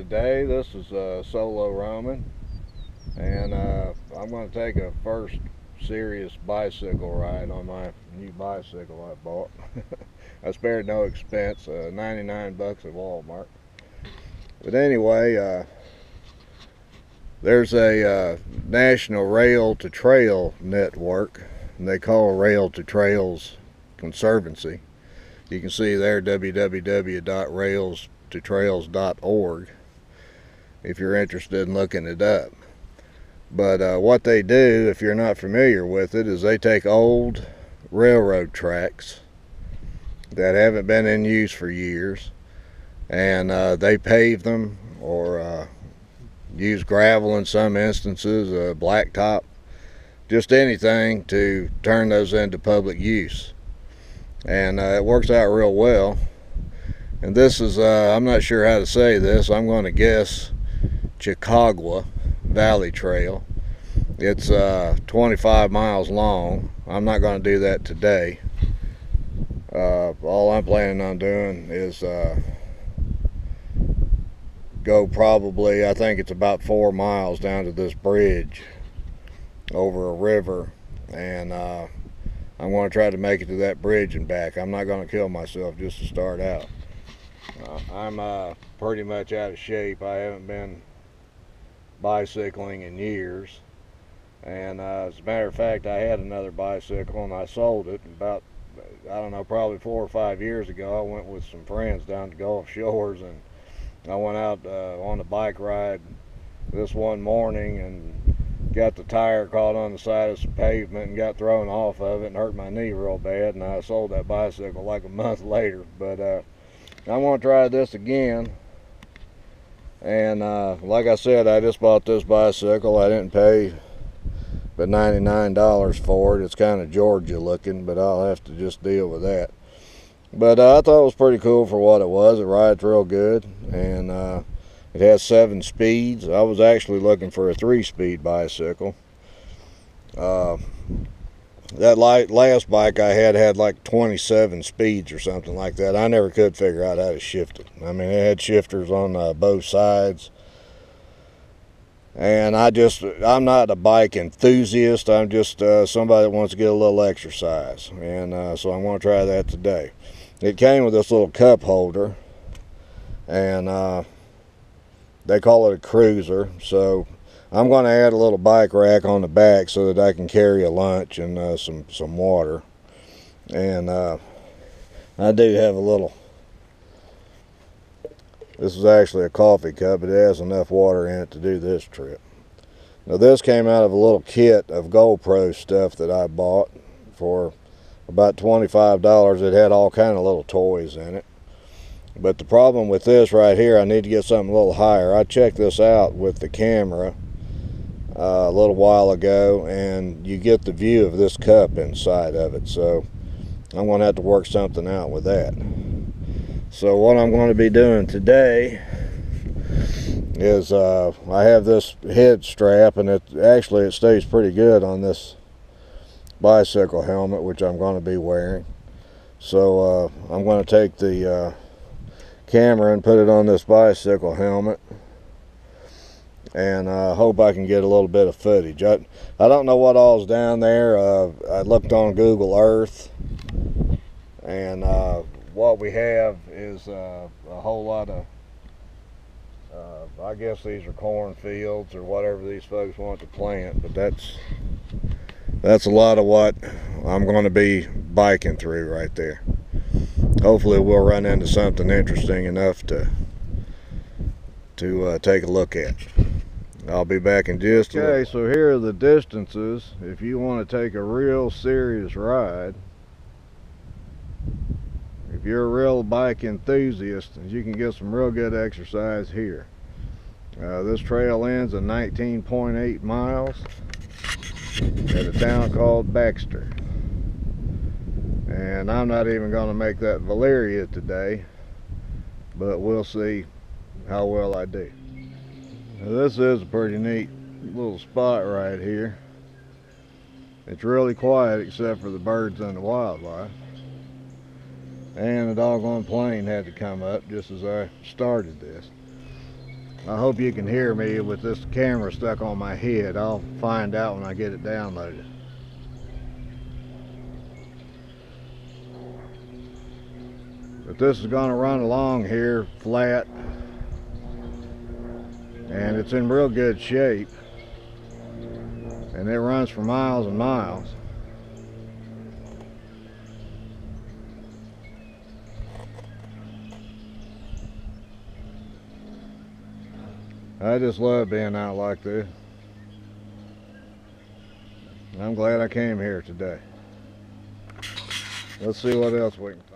today. This is solo roaming, and I'm going to take a first serious bicycle ride on my new bicycle I bought. I spared no expense, 99 bucks at Walmart. But anyway, there's a national rail to trail network, and they call Rail to Trails Conservancy. You can see there www.railstotrails.org if you're interested in looking it up. But what they do, if you're not familiar with it, is they take old railroad tracks that haven't been in use for years, and they pave them or use gravel in some instances, blacktop, just anything to turn those into public use. And it works out real well. And this is, I'm not sure how to say this, I'm going to guess Chichaqua Valley Trail. It's 25 miles long. I'm not going to do that today. All I'm planning on doing is go probably, I think it's about 4 miles down to this bridge over a river, and I'm going to try to make it to that bridge and back. I'm not going to kill myself just to start out. I'm pretty much out of shape. I haven't been bicycling in years, and as a matter of fact, I had another bicycle and I sold it about, I don't know, probably 4 or 5 years ago. I went with some friends down to Gulf Shores, and I went out on a bike ride this one morning and got the tire caught on the side of some pavement and got thrown off of it and hurt my knee real bad, and I sold that bicycle like a month later. But I want to try this again, and like I said, I just bought this bicycle. I didn't pay but $99 for it. It's kind of Georgia looking, but I'll have to just deal with that. But I thought it was pretty cool for what it was. It rides real good, and it has 7 speeds. I was actually looking for a 3-speed bicycle. That last bike I had like 27 speeds or something like that. I never could figure out how to shift it. I mean, it had shifters on both sides. And I'm not a bike enthusiast. I'm just somebody that wants to get a little exercise. And so I'm going to try that today. It came with this little cup holder, and they call it a cruiser. So I'm going to add a little bike rack on the back so that I can carry a lunch and some water. And I do have a little, this is actually a coffee cup, but it has enough water in it to do this trip. Now this came out of a little kit of GoPro stuff that I bought for about $25. It had all kind of little toys in it. But the problem with this right here, I need to get something a little higher. I checked this out with the camera a little while ago, and you get the view of this cup inside of it. So I'm going to have to work something out with that. So what I'm going to be doing today is I have this head strap, and it stays pretty good on this bicycle helmet, which I'm going to be wearing. So I'm going to take the camera and put it on this bicycle helmet, and I hope I can get a little bit of footage. I don't know what all's down there. I looked on Google Earth, and what we have is a whole lot of I guess these are cornfields or whatever these folks want to plant, but that's a lot of what I'm going to be biking through right there. Hopefully we'll run into something interesting enough to take a look at. I'll be back in just a minute. Okay, so here are the distances if you want to take a real serious ride. If you're a real bike enthusiast, you can get some real good exercise here. This trail ends at 19.8 miles at a town called Baxter. And I'm not even going to make that Valeria today, but we'll see how well I do. Now, this is a pretty neat little spot right here. It's really quiet except for the birds and the wildlife. And the doggone plane had to come up just as I started this. I hope you can hear me with this camera stuck on my head. I'll find out when I get it downloaded. But this is going to run along here flat, and it's in real good shape, and it runs for miles and miles. I just love being out like this. I'm glad I came here today. Let's see what else we can find.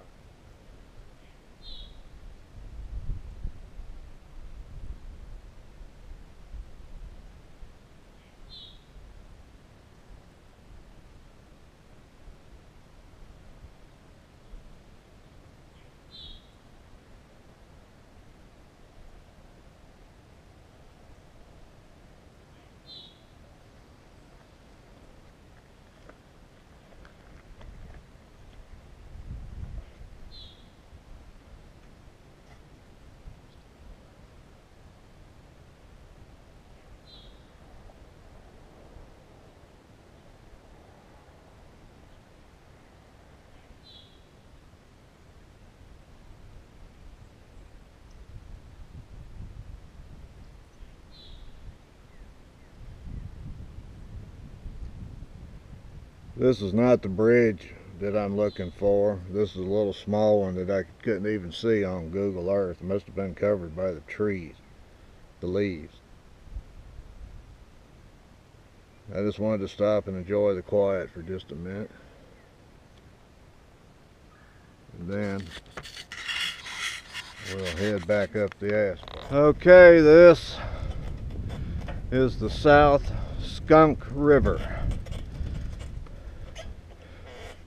This is not the bridge that I'm looking for. This is a little small one that I couldn't even see on Google Earth. It must have been covered by the trees, the leaves. I just wanted to stop and enjoy the quiet for just a minute. And then we'll head back up the asphalt. Okay, this is the South Skunk River.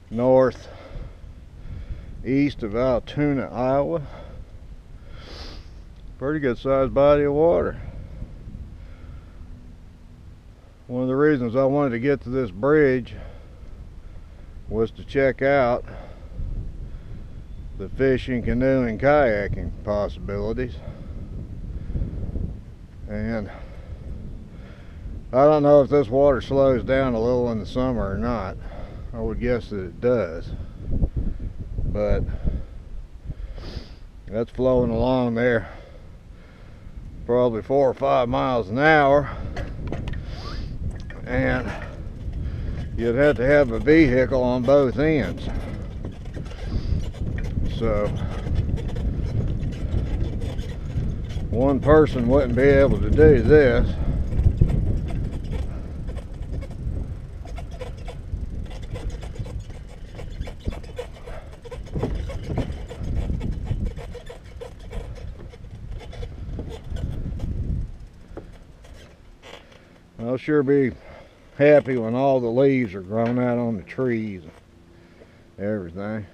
North east of Altoona, Iowa. Pretty good sized body of water. One of the reasons I wanted to get to this bridge was to check out the fishing, canoeing, kayaking possibilities. And I don't know if this water slows down a little in the summer or not. I would guess that it does, but that's flowing along there probably 4 or 5 miles an hour, and you'd have to have a vehicle on both ends. So one person wouldn't be able to do this. I'll sure be happy when all the leaves are grown out on the trees and everything.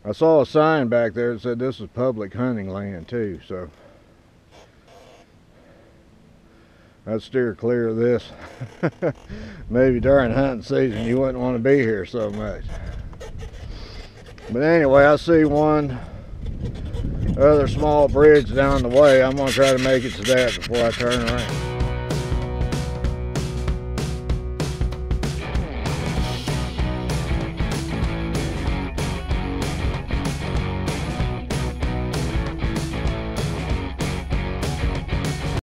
I saw a sign back there that said this is public hunting land too, so I'd steer clear of this. Maybe during hunting season you wouldn't want to be here so much. But anyway, I see one other small bridge down the way. I'm going to try to make it to that before I turn around.